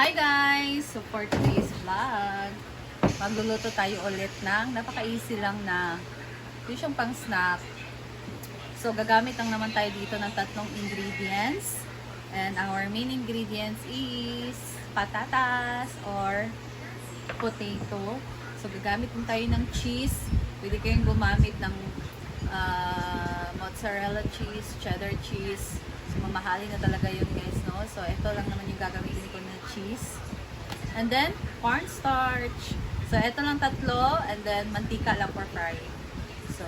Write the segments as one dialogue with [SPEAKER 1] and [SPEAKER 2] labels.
[SPEAKER 1] Hi guys! So for today's vlog, magluluto tayo ulit ng napaka-easy lang na yung siyang pang snack. So gagamit lang naman tayo dito ng tatlong ingredients. And our main ingredients is patatas or potato. So gagamit din tayo ng cheese. Pwede kayong gumamit ng mozzarella cheese, cheddar cheese. So mamahalin na talaga yun guys, no? So ito lang naman yung gagamitin ko na cheese. And then cornstarch. So ito lang tatlo, and then mantika lang for frying. So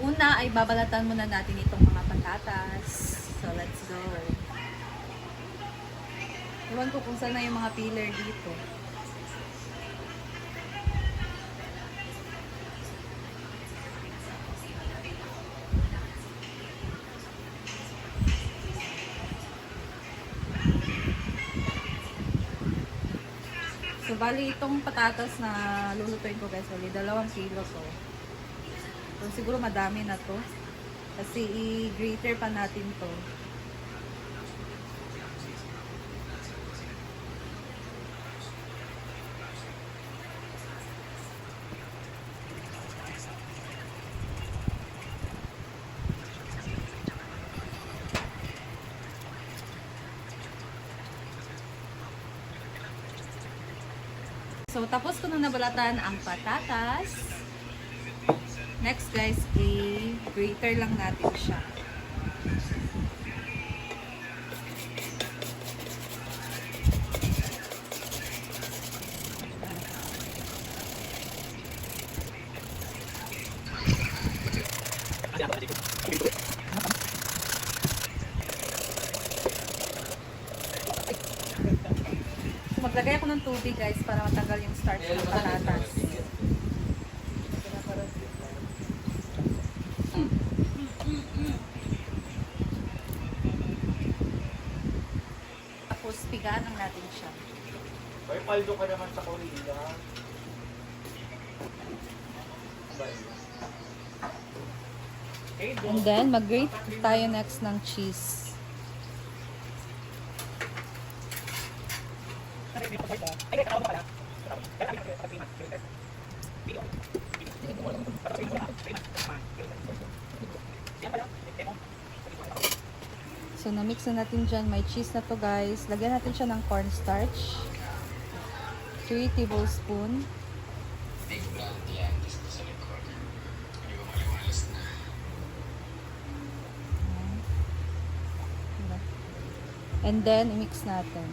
[SPEAKER 1] una ay babalatan muna natin itong mga patatas. So let's go. Iwan ko kung saan na yung mga peeler dito. So, bali itong patatas na lulutuin ko guys, bali 2 kilo to. So, siguro madami na to. Kasi i-grater pa natin to. So, tapos ko na nabalatan ang patatas. Next guys, i-grater lang natin siya. Maglagay ako ng tubig guys para matanggal yung starch ng patatas. Tapos pigaan lang natin siya.
[SPEAKER 2] Ay, paldo ka naman sa Korea.
[SPEAKER 1] And then mag-grate tayo next ng cheese. So, na-mix na natin dyan. May cheese na to guys. Lagyan natin siya ng cornstarch. 3 tablespoon. And then, i-mix natin.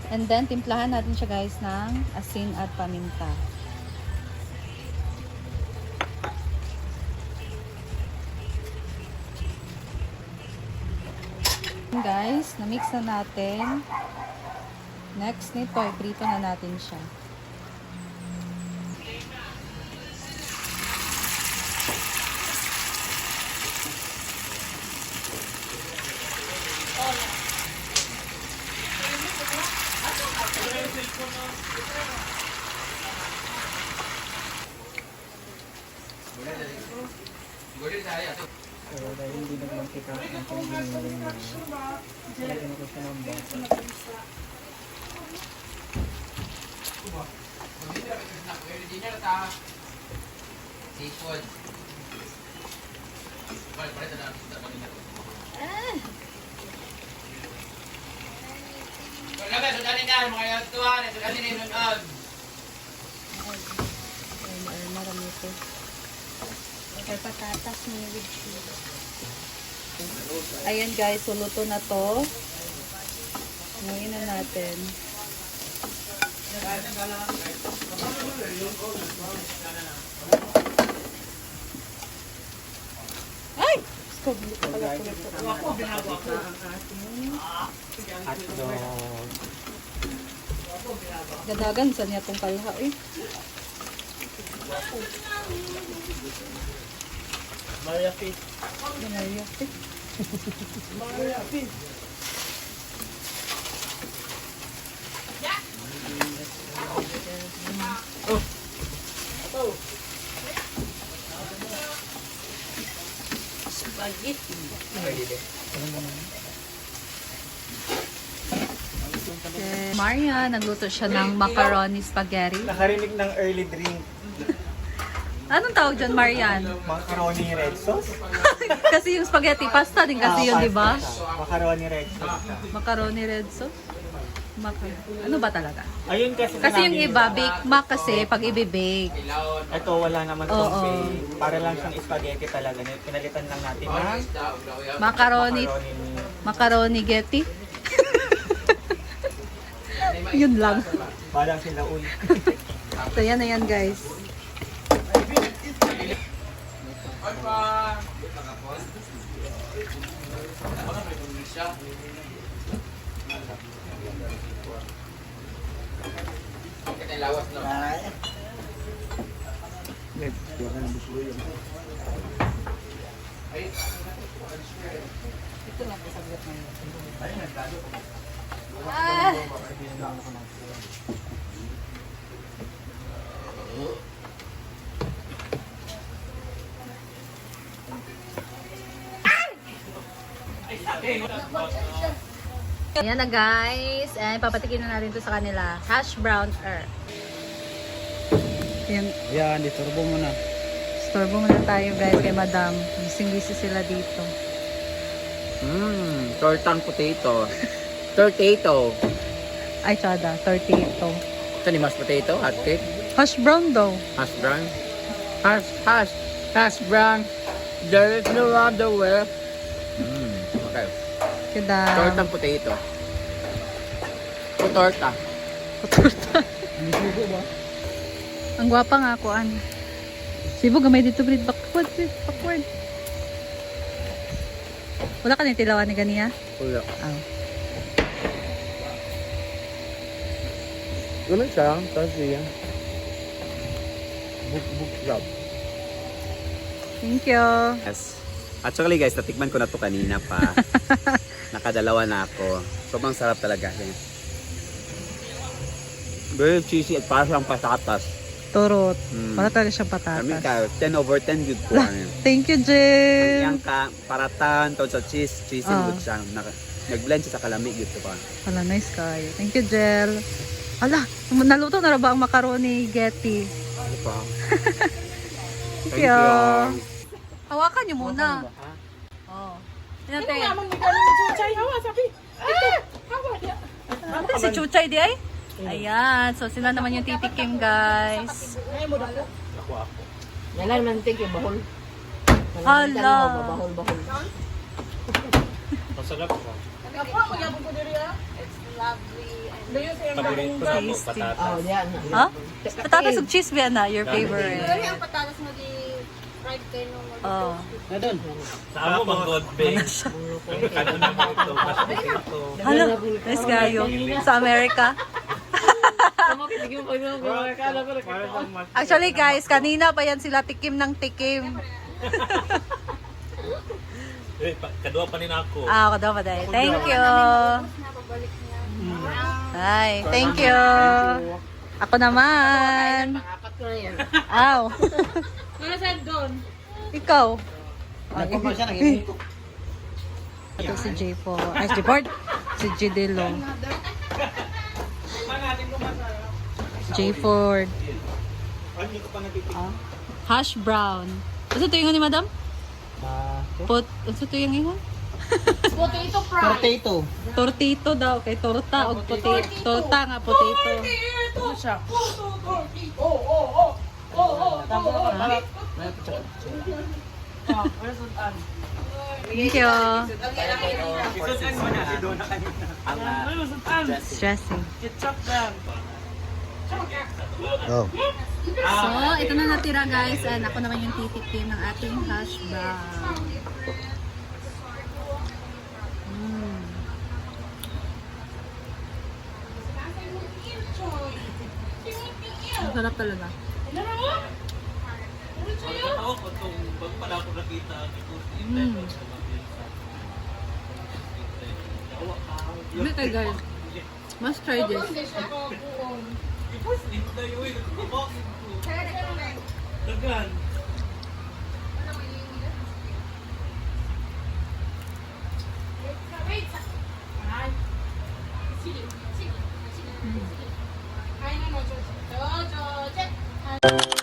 [SPEAKER 1] And then, timplahan natin siya guys ng asin at paminta. And guys, na-mix na natin. Next nito, i-prito na natin siya.
[SPEAKER 2] Pero dahil hindi nagmantika ang pangingin na rin na lagyan ko siya ng bata.
[SPEAKER 3] Seafood. Wala ba, sudanin na, mga tuwan, sudanin na yung nun.
[SPEAKER 1] Marami ito. Or patatas na with cheese. Ayan guys, so luto na to. Ngayon na natin. Ay! Skobli ko pala ito.
[SPEAKER 2] Ako, binawa ko ang ating hotdog.
[SPEAKER 1] Gadagan sa niya itong kalha eh.
[SPEAKER 2] Maria Fit.
[SPEAKER 1] Maria Fit.
[SPEAKER 2] Maria Fit. Oh,
[SPEAKER 1] Spaghetti. Maria, nagluto siya ng macaroni spaghetti.
[SPEAKER 2] Nakarinig ng early drink.
[SPEAKER 1] Anong tawag dyan, Marian?
[SPEAKER 2] Macaroni red sauce.
[SPEAKER 1] Kasi yung spaghetti, pasta din kasi yun, di ba?
[SPEAKER 2] Macaroni red sauce.
[SPEAKER 1] Macaroni red sauce? Ano ba talaga?
[SPEAKER 2] Ayun kasi
[SPEAKER 1] Kasi yung
[SPEAKER 2] sinabi
[SPEAKER 1] iba,
[SPEAKER 2] nila,
[SPEAKER 1] bake mac kasi pag i-bake.
[SPEAKER 2] ito wala naman
[SPEAKER 1] Oo.
[SPEAKER 2] tong bake. Para lang siyang spaghetti talaga. Pinalitan lang natin ng
[SPEAKER 1] Macaroni, macaroni getty. Yun lang.
[SPEAKER 2] Parang sila uy.
[SPEAKER 1] So yan na yan guys.
[SPEAKER 3] Lawas no.
[SPEAKER 1] Ah! Ayan na guys. Ayan, papatikin na natin to sa kanila. Hash brown earth. Ayan.
[SPEAKER 2] Yan, diturbo mo na.
[SPEAKER 1] Storbo muna tayo guys kay madam. Busy sila dito.
[SPEAKER 3] Tortang potato. Tortato.
[SPEAKER 1] Ay, tsada. 30 ito.
[SPEAKER 3] Ito ni mashed potato, hot cake,
[SPEAKER 1] Hash brown daw.
[SPEAKER 3] hash brown. Hash brown. There is no other way. Okay.
[SPEAKER 1] Kada.
[SPEAKER 3] Tortang potato. O torta.
[SPEAKER 1] Ang gwapa nga ako, ano. Sibo, gamay dito, Brid. Backward, Brid. Backward. Wala ka nitilawan ni ganiya?
[SPEAKER 3] Wala.
[SPEAKER 1] Oh.
[SPEAKER 3] Ganun siya, kasi yan. Book job.
[SPEAKER 1] Thank you.
[SPEAKER 4] Yes. Actually guys, natikman ko na to kanina pa. Nakadalawa na ako. Sobrang sarap talaga. Very cheesy at parang siyang patatas.
[SPEAKER 1] Turot.
[SPEAKER 4] Mm.
[SPEAKER 1] Wala talaga siyang
[SPEAKER 4] Kami
[SPEAKER 1] patatas.
[SPEAKER 4] ka, 10 over 10 good po.
[SPEAKER 1] Thank you, Jill.
[SPEAKER 4] Yang ka, paratan, to sa cheesy
[SPEAKER 1] Ah.
[SPEAKER 4] good siya. Nag-blend siya sa kalamig good to pa.
[SPEAKER 1] Wala, nice kayo. Thank you, Jill. Ala, naluto na ba ang macaroni getty?
[SPEAKER 4] Ano pa?
[SPEAKER 1] Thank you. Hawakan niyo muna. Oh. Yan natin. Ano si Chuchay di ay? Ayan. So sila naman yung titikim guys.
[SPEAKER 5] Yan lang naman think yung bahol.
[SPEAKER 1] Hala.
[SPEAKER 5] Bahol.
[SPEAKER 2] Masarap ka.
[SPEAKER 1] Tasty.
[SPEAKER 5] Oh, yan.
[SPEAKER 1] Ha? Patatas ug cheese ba na? Your favorite.
[SPEAKER 6] ang patatas mo di fried kayo nung
[SPEAKER 1] Oh.
[SPEAKER 2] Sa amo bang god base? Kanina mo ito, mashed potato.
[SPEAKER 1] Hala. Nice kayo. Sa Amerika. Actually guys, kanina pa yan sila tikim ng tikim.
[SPEAKER 2] Kadua pa rin ako.
[SPEAKER 1] Ah, kada pa dahil. Thank you. Ay, thank you. Ako naman.
[SPEAKER 5] Apat ko na yan.
[SPEAKER 1] Aw.
[SPEAKER 6] Nasaan doon?
[SPEAKER 1] Ikaw.
[SPEAKER 2] Nagpapal siya, nag-iinto.
[SPEAKER 1] Ito si J po. Ay, si J Ford. Si J Dilo. J Ford. Hash brown. Ano ito yung ni madam? Ano ito yung ingon?
[SPEAKER 6] Potato fried.
[SPEAKER 2] Potato.
[SPEAKER 1] Tortito daw. Kay torta o potato. Torta nga potato.
[SPEAKER 6] Ano siya?
[SPEAKER 1] Thank you. Stressing.
[SPEAKER 2] Oh.
[SPEAKER 1] So, ito na natira guys. And ako naman yung titikim ng ating hash brown. Ang sarap talaga. Hindi kayo guys. Must try this. Bye!